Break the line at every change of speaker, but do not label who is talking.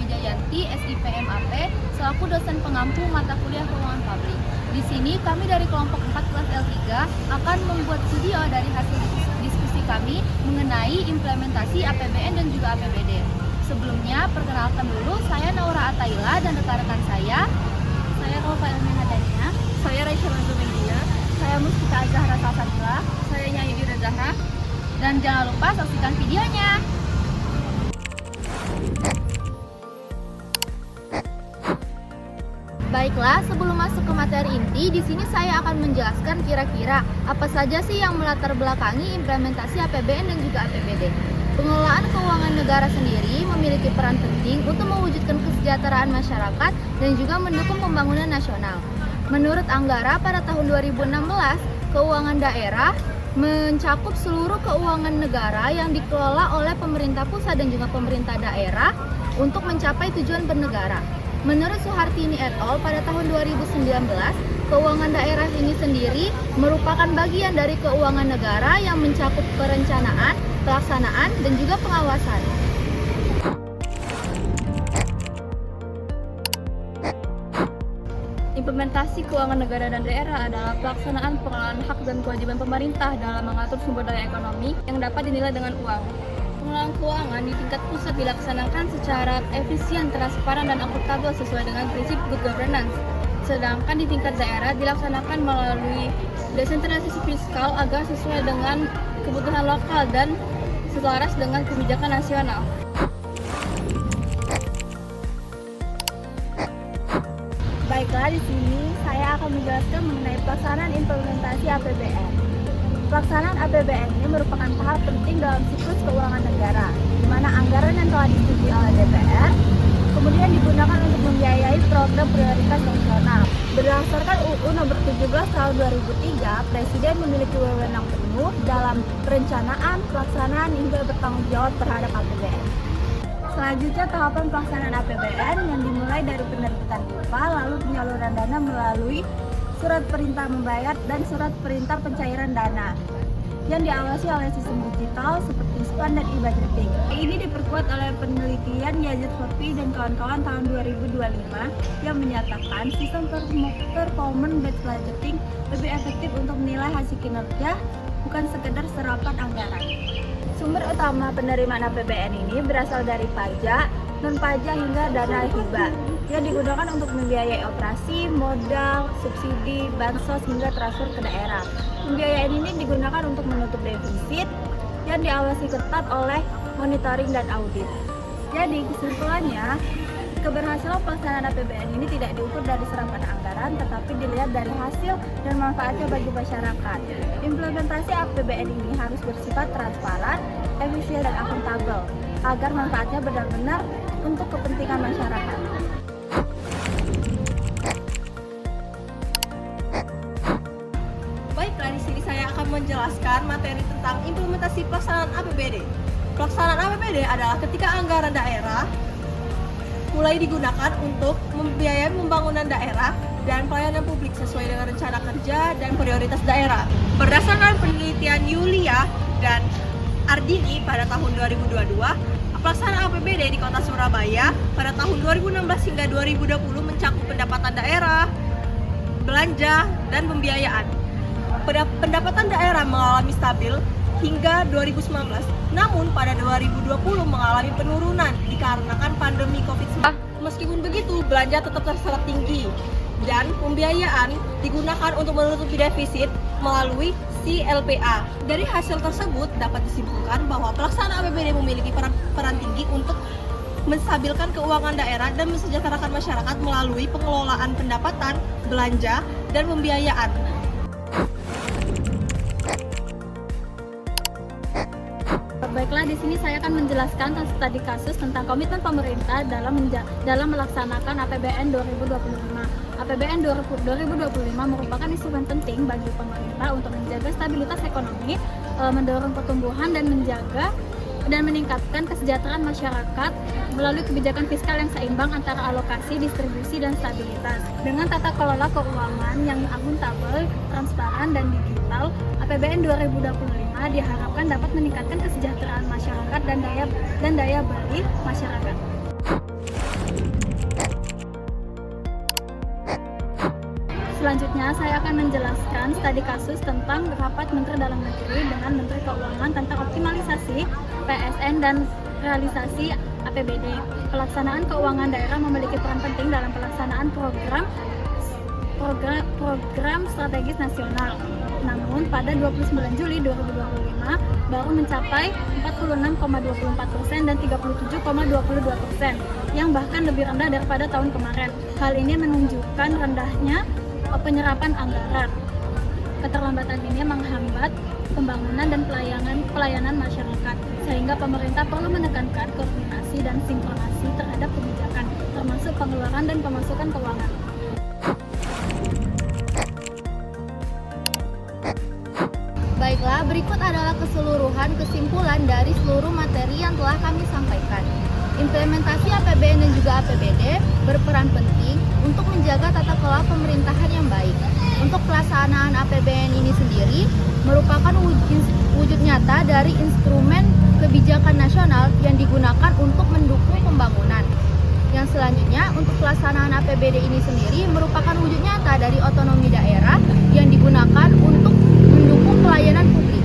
Wijayanti, SIPMAP, selaku dosen pengampu mata kuliah Keuangan Publik. Di sini kami dari kelompok 4 kelas L3 akan membuat video dari hasil diskusi kami mengenai implementasi APBN dan juga APBD. Sebelumnya, perkenalkan dulu, saya Naura Ataila dan rekan-rekan saya. Saya Rova Elmina Dania. Saya Raisya Mazumindia. Saya Muspika Azahra Salsabila. Saya Nyai Ira Zahra. Dan jangan lupa saksikan videonya. Baiklah, sebelum masuk ke materi inti, di sini saya akan menjelaskan kira-kira apa saja sih yang melatar belakangi implementasi APBN dan juga APBD. Pengelolaan keuangan negara sendiri memiliki peran penting untuk mewujudkan kesejahteraan masyarakat dan juga mendukung pembangunan nasional. Menurut Anggara pada tahun 2016, keuangan daerah mencakup seluruh keuangan negara yang dikelola oleh pemerintah pusat dan juga pemerintah daerah untuk mencapai tujuan bernegara. Menurut Suhartini et al. Pada tahun 2019, keuangan daerah ini sendiri merupakan bagian dari keuangan negara yang mencakup perencanaan, pelaksanaan, dan juga pengawasan. Implementasi keuangan negara dan daerah adalah pelaksanaan pengelolaan hak dan kewajiban pemerintah dalam mengatur sumber daya ekonomi yang dapat dinilai dengan uang. Pengelolaan keuangan di tingkat pusat dilaksanakan secara efisien, transparan, dan akuntabel sesuai dengan prinsip good governance. Sedangkan di tingkat daerah dilaksanakan melalui desentralisasi fiskal agar sesuai dengan kebutuhan lokal dan selaras dengan kebijakan nasional. Baiklah, di sini saya akan menjelaskan mengenai pelaksanaan implementasi APBN. Pelaksanaan APBN ini merupakan tahap penting dalam siklus keuangan negara, di mana anggaran yang telah disetujui oleh DPR kemudian digunakan untuk membiayai program prioritas nasional. Berdasarkan UU Nomor 17 Tahun 2003, Presiden memiliki wewenang penuh dalam perencanaan, pelaksanaan, hingga bertanggung jawab terhadap APBN. Selanjutnya, tahapan pelaksanaan APBN yang dimulai dari penerbitan UPA, lalu penyaluran dana melalui surat perintah membayar dan surat perintah pencairan dana yang diawasi oleh sistem digital seperti SPAN dan e-budgeting. Ini diperkuat oleh penelitian Yazid Fofi dan kawan-kawan tahun 2025 yang menyatakan sistem performance-based budgeting lebih efektif untuk menilai hasil kinerja, bukan sekedar serapan anggaran. Sumber utama penerimaan APBN ini berasal dari pajak, non-pajak hingga dana hibah yang digunakan untuk membiayai operasi, modal, subsidi, bansos, hingga transfer ke daerah. Pembiayaan ini digunakan untuk menutup defisit yang diawasi ketat oleh monitoring dan audit. Jadi kesimpulannya, keberhasilan pelaksanaan APBN ini tidak diukur dari serapan anggaran, tetapi dilihat dari hasil dan manfaatnya bagi masyarakat. Implementasi APBN ini harus bersifat transparan, efisien, dan akuntabel, agar manfaatnya benar-benar untuk kepentingan masyarakat.
Baiklah, di sini saya akan menjelaskan materi tentang implementasi pelaksanaan APBD. Pelaksanaan APBD adalah ketika anggaran daerah mulai digunakan untuk membiayai pembangunan daerah dan pelayanan publik sesuai dengan rencana kerja dan prioritas daerah. Berdasarkan penelitian Yulia dan Ardini pada tahun 2022, pelaksanaan APBD di Kota Surabaya pada tahun 2016 hingga 2020 mencakup pendapatan daerah, belanja, dan pembiayaan. Pendapatan daerah mengalami stabil hingga 2019, namun pada 2020 mengalami penurunan dikarenakan pandemi COVID-19. Meskipun begitu, belanja tetap sangat tinggi dan pembiayaan digunakan untuk menutupi defisit melalui CLPA. Dari hasil tersebut dapat disimpulkan bahwa pelaksanaan APBD memiliki peran tinggi untuk menstabilkan keuangan daerah dan mensejahterakan masyarakat melalui pengelolaan pendapatan, belanja, dan pembiayaan.
Baiklah, di sini saya akan menjelaskan studi kasus tentang komitmen pemerintah dalam melaksanakan APBN 2025. APBN 2025 merupakan instrumen penting bagi pemerintah untuk menjaga stabilitas ekonomi, mendorong pertumbuhan dan menjaga dan meningkatkan kesejahteraan masyarakat melalui kebijakan fiskal yang seimbang antara alokasi, distribusi, dan stabilitas. Dengan tata kelola keuangan yang akuntabel, transparan, dan digital, APBN 2025 diharapkan dapat meningkatkan kesejahteraan masyarakat dan daya beli masyarakat. Selanjutnya, saya akan menjelaskan studi kasus tentang rapat Menteri Dalam Negeri dengan Menteri Keuangan tentang optimalisasi PSN dan realisasi APBD. Pelaksanaan keuangan daerah memiliki peran penting dalam pelaksanaan program strategis nasional. Namun, pada 29 Juli 2025 baru mencapai 46,24% dan 37,22%, yang bahkan lebih rendah daripada tahun kemarin. Hal ini menunjukkan rendahnya penyerapan anggaran. Keterlambatan ini menghambat pembangunan dan pelayanan masyarakat, sehingga pemerintah perlu menekankan koordinasi dan sinkronasi terhadap kebijakan, termasuk pengeluaran dan pemasukan keuangan. Baiklah, berikut adalah keseluruhan kesimpulan dari seluruh materi yang telah kami sampaikan. Implementasi APBN dan juga APBD berperan penting untuk menjaga tata kelola pemerintahan yang baik. Untuk pelaksanaan APBN ini sendiri merupakan wujud nyata dari instrumen kebijakan nasional yang digunakan untuk mendukung pembangunan. Yang selanjutnya, untuk pelaksanaan APBD ini sendiri merupakan wujud nyata dari otonomi daerah yang digunakan untuk mendukung pelayanan publik.